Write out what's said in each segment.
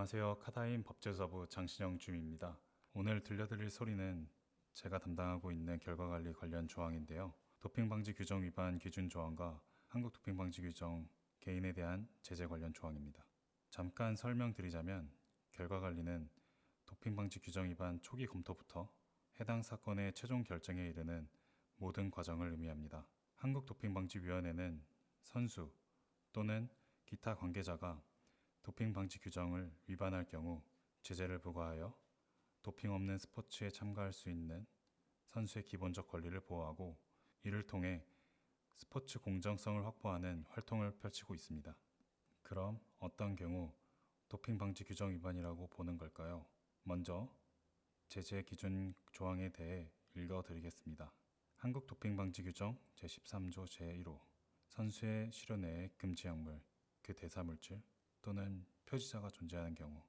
안녕하세요. 카다인 법제사부 장신영 주임입니다. 오늘 들려드릴 소리는 제가 담당하고 있는 결과관리 관련 조항인데요. 도핑방지 규정 위반 기준 조항과 한국도핑방지 규정 개인에 대한 제재 관련 조항입니다. 잠깐 설명드리자면 결과관리는 도핑방지 규정 위반 초기 검토부터 해당 사건의 최종 결정에 이르는 모든 과정을 의미합니다. 한국도핑방지위원회는 선수 또는 기타 관계자가 도핑 방지 규정을 위반할 경우 제재를 부과하여 도핑 없는 스포츠에 참가할 수 있는 선수의 기본적 권리를 보호하고 이를 통해 스포츠 공정성을 확보하는 활동을 펼치고 있습니다. 그럼 어떤 경우 도핑 방지 규정 위반이라고 보는 걸까요? 먼저 제재 기준 조항에 대해 읽어드리겠습니다. 한국 도핑 방지 규정 제13조 제1호 선수의 시료 내에 금지 약물, 그 대사 물질 또는 표지자가 존재하는 경우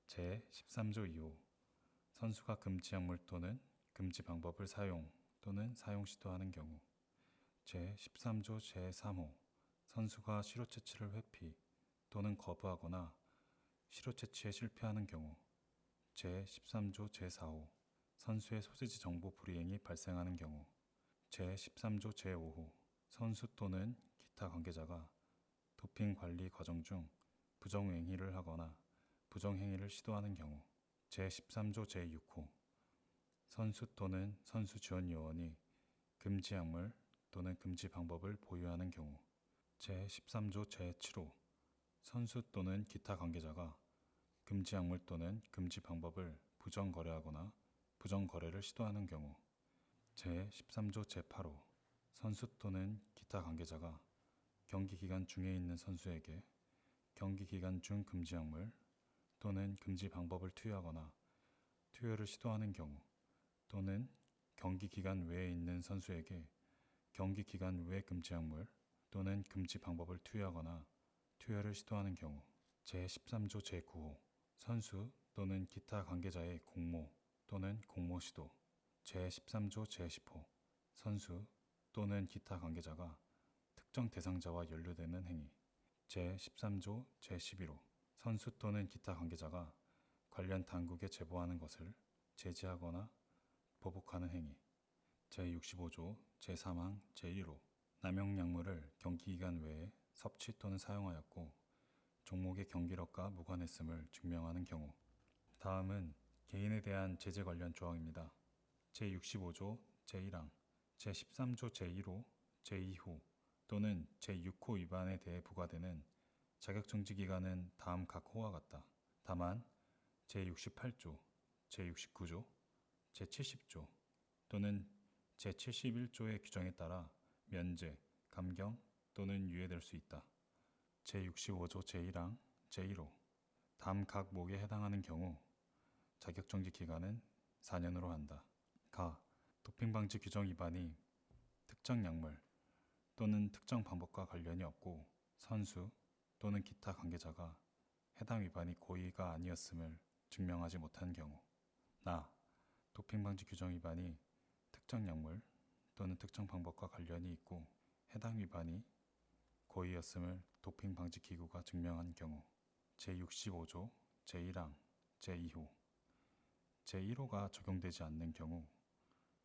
제13조 2호 선수가 금지 약물 또는 금지 방법을 사용 또는 사용 시도하는 경우 제13조 제3호 선수가 시료 채취를 회피 또는 거부하거나 시료 채취에 실패하는 경우 제13조 제4호 선수의 소재지 정보 불이행이 발생하는 경우 제13조 제5호 선수 또는 기타 관계자가 도핑 관리 과정 중 부정행위를 하거나 부정행위를 시도하는 경우 제13조 제6호 선수 또는 선수 지원 요원이 금지 약물 또는 금지 방법을 보유하는 경우 제13조 제7호 선수 또는 기타 관계자가 금지 약물 또는 금지 방법을 부정 거래하거나 부정 거래를 시도하는 경우 제13조 제8호 선수 또는 기타 관계자가 경기 기간 중에 있는 선수에게 경기 기간 중 금지 약물 또는 금지 방법을 투여하거나 투여를 시도하는 경우 또는 경기 기간 외에 있는 선수에게 경기 기간 외 금지 약물 또는 금지 방법을 투여하거나 투여를 시도하는 경우 제13조 제9호 선수 또는 기타 관계자의 공모 또는 공모 시도 제13조 제10호 선수 또는 기타 관계자가 특정 대상자와 연루되는 행위 제13조 제11호 선수 또는 기타 관계자가 관련 당국에 제보하는 것을 제지하거나 보복하는 행위 제65조 제3항 제1호 남용약물을 경기기간 외에 섭취 또는 사용하였고 종목의 경기력과 무관했음을 증명하는 경우 다음은 개인에 대한 제재 관련 조항입니다. 제65조 제1항 제13조 제1호 제2호 또는 제6호 위반에 대해 부과되는 자격정지 기간은 다음 각 호와 같다. 다만 제68조, 제69조, 제70조 또는 제71조의 규정에 따라 면제, 감경 또는 유예될 수 있다. 제65조 제1항 제1호 다음 각 목에 해당하는 경우 자격정지 기간은 4년으로 한다. 가. 도핑방지 규정 위반이 특정 약물 또는 특정 방법과 관련이 없고 선수 또는 기타 관계자가 해당 위반이 고의가 아니었음을 증명하지 못한 경우 나. 도핑방지 규정 위반이 특정 약물 또는 특정 방법과 관련이 있고 해당 위반이 고의였음을 도핑방지기구가 증명한 경우 제65조 제1항 제2호 제1호가 적용되지 않는 경우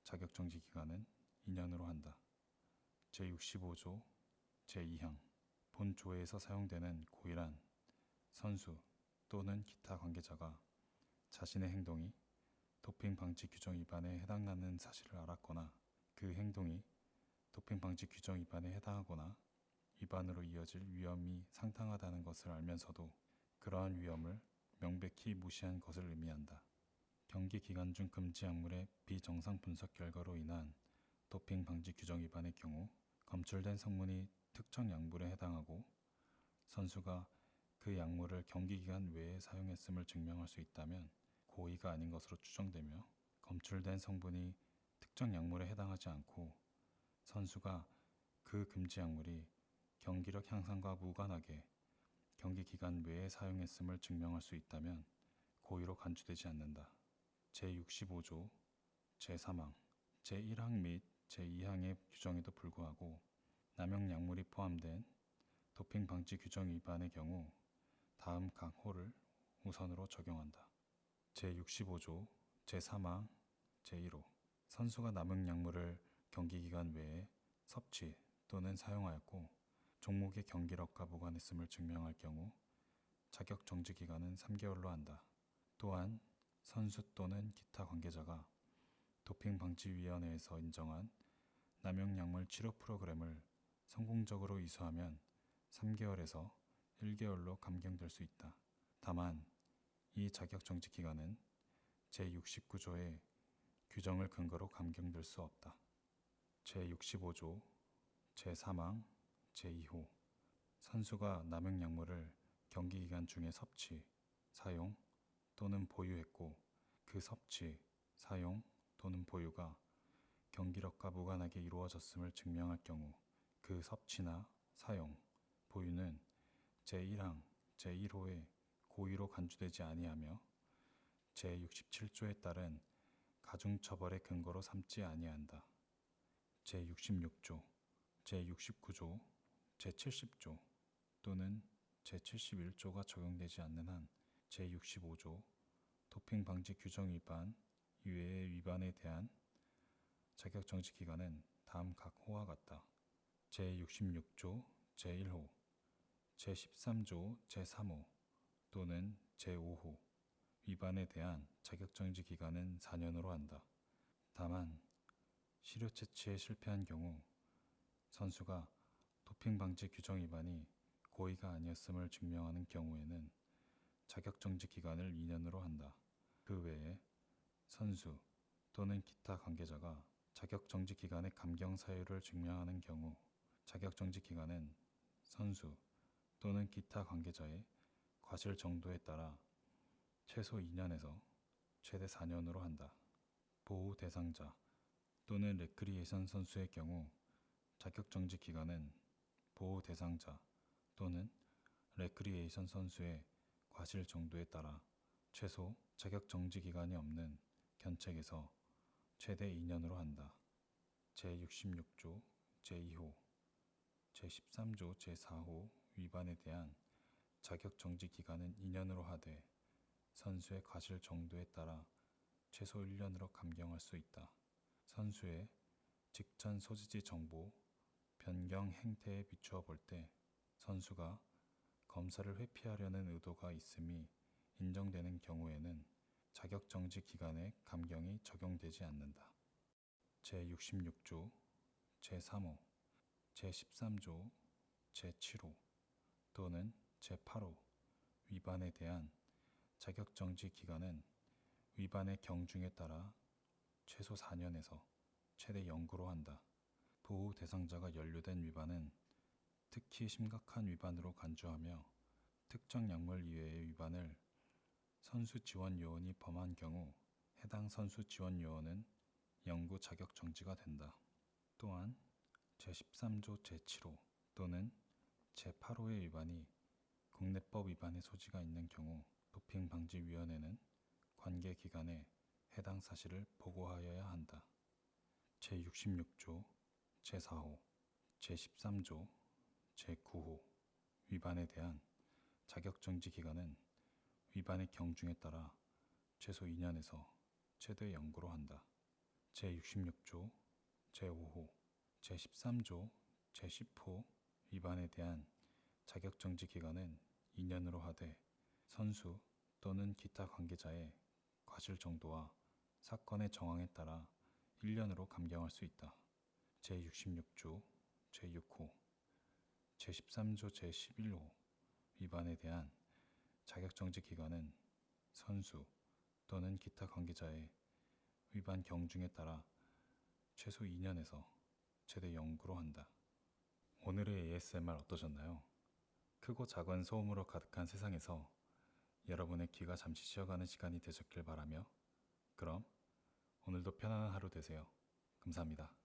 자격정지 기간은 2년으로 한다. 제65조 제2항 본 조회에서 사용되는 고의란 선수 또는 기타 관계자가 자신의 행동이 도핑 방지 규정 위반에 해당하는 사실을 알았거나 그 행동이 도핑 방지 규정 위반에 해당하거나 위반으로 이어질 위험이 상당하다는 것을 알면서도 그러한 위험을 명백히 무시한 것을 의미한다. 경기 기간 중 금지 약물의 비정상 분석 결과로 인한 도핑 방지 규정 위반의 경우 검출된 성분이 특정 약물에 해당하고 선수가 그 약물을 경기 기간 외에 사용했음을 증명할 수 있다면 고의가 아닌 것으로 추정되며 검출된 성분이 특정 약물에 해당하지 않고 선수가 그 금지 약물이 경기력 향상과 무관하게 경기 기간 외에 사용했음을 증명할 수 있다면 고의로 간주되지 않는다. 제65조 제3항 제1항 및 제2항의 규정에도 불구하고 남용 약물이 포함된 도핑 방지 규정 위반의 경우 다음 각 호를 우선으로 적용한다. 제65조 제3항 제1호 선수가 남은 약물을 경기기간 외에 섭취 또는 사용하였고 종목의 경기력과 무관했음을 증명할 경우 자격 정지 기간은 3개월로 한다. 또한 선수 또는 기타 관계자가 도핑방지위원회에서 인정한 남용약물 치료 프로그램을 성공적으로 이수하면 3개월에서 1개월로 감경될 수 있다. 다만 이 자격 정지 기간은 제69조의 규정을 근거로 감경될 수 없다. 제65조 제3항 제2호 선수가 남용약물을 경기기간 중에 섭취, 사용 또는 보유했고 그 섭취, 사용 또는 보유가 경기력과 무관하게 이루어졌음을 증명할 경우 그 섭취나 사용, 보유는 제1항, 제1호의 고의로 간주되지 아니하며 제67조에 따른 가중처벌의 근거로 삼지 아니한다. 제66조, 제69조, 제70조 또는 제71조가 적용되지 않는 한 제65조 도핑방지 규정 위반 이외의 위반에 대한 자격 정지 기간은 다음 각 호와 같다. 제66조 제1호, 제13조 제3호 또는 제5호 위반에 대한 자격 정지 기간은 4년으로 한다. 다만 시료 채취에 실패한 경우 선수가 도핑 방지 규정 위반이 고의가 아니었음을 증명하는 경우에는 자격 정지 기간을 2년으로 한다. 그 외에 선수 또는 기타 관계자가 자격 정지 기간의 감경 사유를 증명하는 경우 자격 정지 기간은 선수 또는 기타 관계자의 과실 정도에 따라 최소 2년에서 최대 4년으로 한다. 보호 대상자 또는 레크리에이션 선수의 경우 자격 정지 기간은 보호 대상자 또는 레크리에이션 선수의 과실 정도에 따라 최소 자격 정지 기간이 없는 견책에서 최대 2년으로 한다. 제66조 제2호, 제13조 제4호 위반에 대한 자격 정지 기간은 2년으로 하되 선수의 과실 정도에 따라 최소 1년으로 감경할 수 있다. 선수의 직전 소지지 정보 변경 행태에 비추어 볼 때 선수가 검사를 회피하려는 의도가 있음이 인정되는 경우에는 자격 정지 기간의 감경이 적용되지 않는다. 제66조 제3호, 제13조 제7호 또는 제8호 위반에 대한 자격 정지 기간은 위반의 경중에 따라 최소 4년에서 최대 영구로 한다. 보호 대상자가 연루된 위반은 특히 심각한 위반으로 간주하며 특정 약물 이외의 위반을 선수 지원 요원이 범한 경우 해당 선수 지원 요원은 영구 자격 정지가 된다. 또한 제13조 제7호 또는 제8호의 위반이 국내법 위반의 소지가 있는 경우 도핑방지위원회는 관계 기관에 해당 사실을 보고하여야 한다. 제66조 제4호, 제13조 제9호 위반에 대한 자격 정지 기간은 위반의 경중에 따라 최소 2년에서 최대 영구로 한다. 제66조 제5호, 제13조 제10호 위반에 대한 자격 정지 기간은 2년으로 하되 선수 또는 기타 관계자의 과실 정도와 사건의 정황에 따라 1년으로 감경할 수 있다. 제66조 제6호, 제13조 제11호 위반에 대한 자격 정지 기간은 선수 또는 기타 관계자의 위반 경중에 따라 최소 2년에서 최대 영구로 한다. 오늘의 ASMR 어떠셨나요? 크고 작은 소음으로 가득한 세상에서 여러분의 귀가 잠시 쉬어가는 시간이 되셨길 바라며 그럼 오늘도 편안한 하루 되세요. 감사합니다.